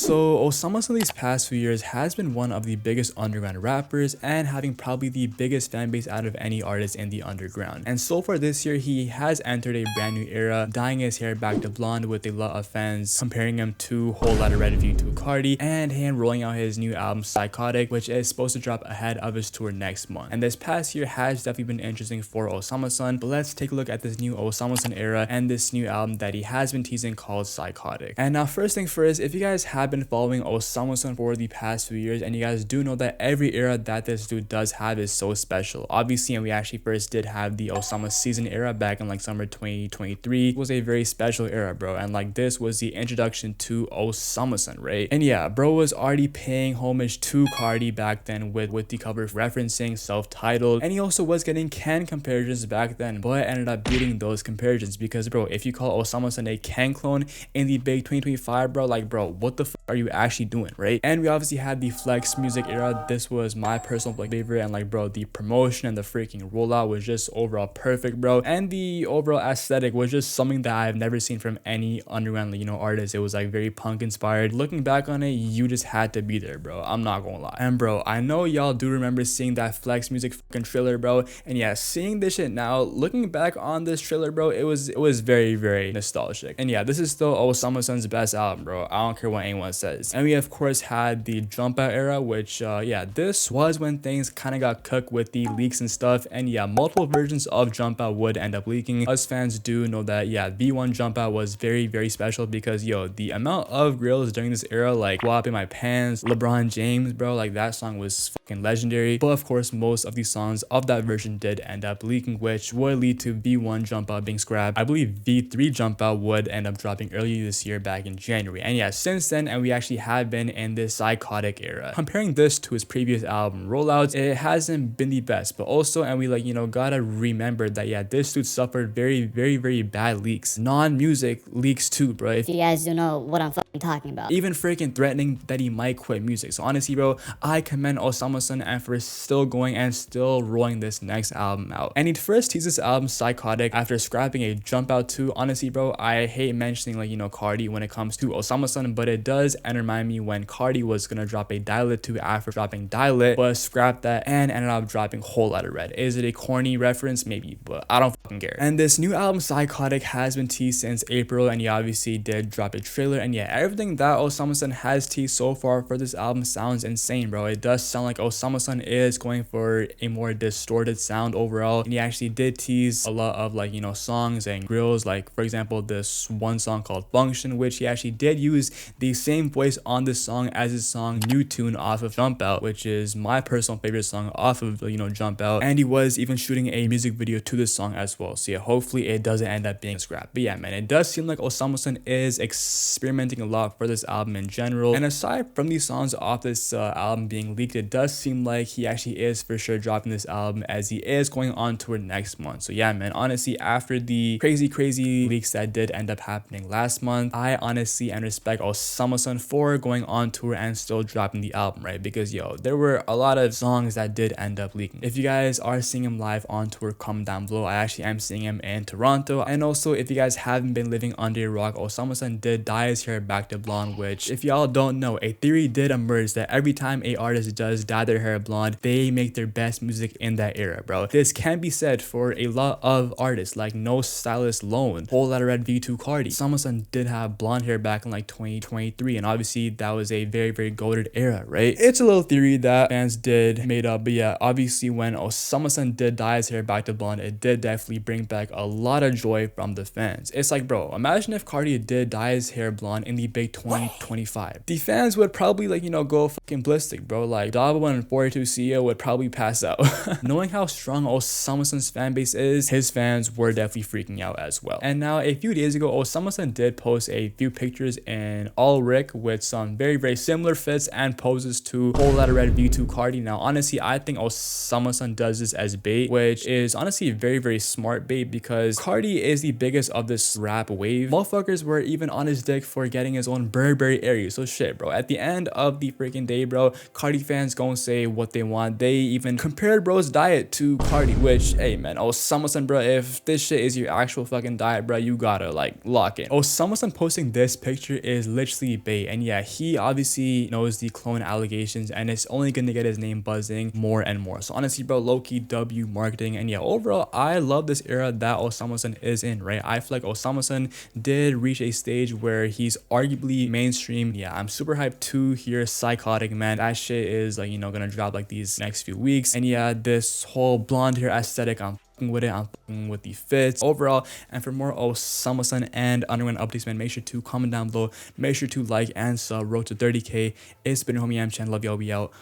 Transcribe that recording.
So Osamason these past few years has been one of the biggest underground rappers and having probably the biggest fan base out of any artist in the underground. And so far this year, he has entered a brand new era, dyeing his hair back to blonde with a lot of fans comparing him to WLR V2 Carti, and him rolling out his new album Psychotic, which is supposed to drop ahead of his tour next month. And this past year has definitely been interesting for Osamason, but let's take a look at this new Osamason era and this new album that he has been teasing called Psychotic. And now first thing first, if you guys have been following Osamason for the past few years, and you guys do know that every era that this dude does have is so special. Obviously, and we actually first did have the Osama season era back in like summer 2023. It was a very special era, bro, and like this was the introduction to Osamason, right? And yeah, bro was already paying homage to Carti back then with the cover referencing self-titled, and he also was getting Ken comparisons back then, but ended up beating those comparisons because, bro, if you call Osamason a Ken clone in the big 2025, bro, like, bro, what the f are you actually doing, right? And we obviously had the Flex music era. This was my personal favorite, and like, bro, the promotion and the freaking rollout was just overall perfect, bro, and the overall aesthetic was just something that I've never seen from any underground, you know, artist. It was like very punk inspired. Looking back on it, you just had to be there, bro, I'm not gonna lie. And bro, I know y'all do remember seeing that Flex music fucking trailer, bro, and yeah, seeing this shit now, looking back on this trailer, bro, it was very nostalgic. And yeah, this is still Osamason's best album, bro, I don't care what anyone says. And we of course had the Jump Out era, which yeah, this was when things kind of got cooked with the leaks and stuff, and yeah, multiple versions of Jump Out would end up leaking. Us fans do know that, yeah, V1 Jump Out was very special because, yo, the amount of grills during this era, like WAP in My Pants, LeBron James, bro, like that song was fucking legendary. But of course, most of these songs of that version did end up leaking, which would lead to V1 Jump Out being scrapped. I believe V3 Jump Out would end up dropping earlier this year back in January. And yeah, since then, and we actually have been in this Psychotic era. Comparing this to his previous album rollouts, it hasn't been the best, but also, and we, like, you know, gotta remember that, yeah, this dude suffered very bad leaks, non-music leaks too, bro. If you guys don't know what I'm fucking talking about. Even freaking threatening that he might quit music. So honestly, bro, I commend Osamason and for still going and still rolling this next album out. And he first teased this album Psychotic after scrapping a Jump Out 2. Honestly, bro, I hate mentioning, like, you know, Carti when it comes to Osamason, but it does remind me when Carti was gonna drop a Dial It 2 after dropping Dial It, but scrapped that and ended up dropping Whole Lotta Red. Is it a corny reference? Maybe, but I don't fucking care. And this new album Psychotic has been teased since April, and he obviously did drop a trailer, and yeah, everything that Osamason has teased so far for this album sounds insane, bro. It does sound like Osamason is going for a more distorted sound overall, and he actually did tease a lot of, like, you know, songs and grills, like for example this one song called Function, which he actually did use the same voice on this song as his song New Tune off of Jump Out, which is my personal favorite song off of, you know, Jump Out, and he was even shooting a music video to this song as well. So yeah, hopefully it doesn't end up being scrapped. But yeah, man, it does seem like Osamason is experimenting a lot for this album in general, and aside from these songs off this album being leaked, it does seem like he actually is for sure dropping this album, as he is going on tour next month. So yeah, man, honestly, after the crazy leaks that did end up happening last month, I honestly and respect Osamason for going on tour and still dropping the album, right? Because yo, there were a lot of songs that did end up leaking. If you guys are seeing him live on tour, comment down below. I actually am seeing him in Toronto. And also, if you guys haven't been living under a rock, Osamason did dye his hair back to blonde, which, if y'all don't know, a theory did emerge that every time a artist does dye their hair blonde, they make their best music in that era, bro. This can be said for a lot of artists like No Stylist Lone, WLR V2 Carti. Osamason did have blonde hair back in like 2023, and obviously that was a very goated era, right? It's a little theory that fans did made up, but yeah, obviously when Osamason did dye his hair back to blonde, it did definitely bring back a lot of joy from the fans. It's like, bro, imagine if Carti did dye his hair blonde in the big 2025. The fans would probably, like, you know, go fucking ballistic, bro. Like Dava and 42 CEO would probably pass out. Knowing how strong Osamason's fan base is, his fans were definitely freaking out as well. And now a few days ago, Osamason did post a few pictures in all Rick with some very similar fits and poses to Whole Lotta Red V2 Carti. Now honestly, I think Osamason does this as bait, which is honestly very smart bait, because Carti is the biggest of this rap wave. Motherfuckers were even on his dick for getting his own Burberry area. So shit, bro, at the end of the freaking day, bro, Carti fans gonna say what they want. They even compared bro's diet to Carti, which, hey man, Osamason, bro, if this shit is your actual fucking diet, bro, you gotta like lock in. Osamason posting this picture is literally bait. way. And yeah, he obviously knows the clone allegations, and it's only gonna get his name buzzing more and more. So honestly, bro, low-key W marketing. And yeah, overall, I love this era that Osamason is in, right? I feel like Osamason did reach a stage where he's arguably mainstream. Yeah, I'm super hyped to hear Psychotic, man. That shit is like, you know, gonna drop like these next few weeks. And yeah, this whole blonde hair aesthetic, I'm with it, I'm fucking with the fits overall. And for more Osamason and underground updates, man, make sure to comment down below, make sure to like and sub. Road to 30k. It's been your homie Am Chan. Love y'all. We out.